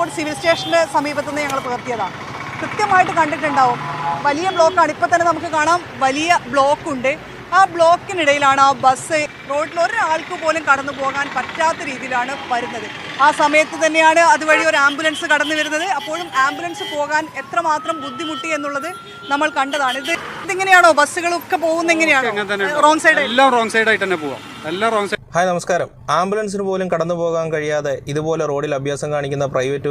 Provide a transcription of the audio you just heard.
Airport civil സ്റ്റേഷൻ്റെ സമീപത്ത് നിന്ന് ഞങ്ങൾ പകർത്തിയതാണ്. കൃത്യമായിട്ട് കണ്ടിട്ടുണ്ടാവും, വലിയ ബ്ലോക്കാണ്. ഇപ്പോൾ തന്നെ നമുക്ക് കാണാം വലിയ ബ്ലോക്കുണ്ട്. ആ ബ്ലോക്കിനിടയിലാണ് ആ ബസ്. റോഡിൽ ഒരാൾക്ക് പോലും കടന്നു പോകാൻ പറ്റാത്ത രീതിയിലാണ് വരുന്നത്. ആ സമയത്ത് തന്നെയാണ് അതുവഴി ഒരു ആംബുലൻസ് കടന്നു വരുന്നത്. അപ്പോഴും ആംബുലൻസ് പോകാൻ എത്രമാത്രം ബുദ്ധിമുട്ടി എന്നുള്ളത് നമ്മൾ കണ്ടതാണ്. ഇതിങ്ങനെയാണോ ബസ്സുകളൊക്കെ പോകുന്നത്? എങ്ങനെയാണോ? റോങ് സൈഡ്, എല്ലാം റോങ് സൈഡായിട്ട് തന്നെ പോവാം. എല്ലാം റോങ് സൈഡ്. ഹായ്, നമസ്കാരം. ആംബുലൻസിന് പോലും കടന്നു പോകാൻ കഴിയാതെ ഇതുപോലെ റോഡിൽ അഭ്യാസം കാണിക്കുന്ന പ്രൈവറ്റ്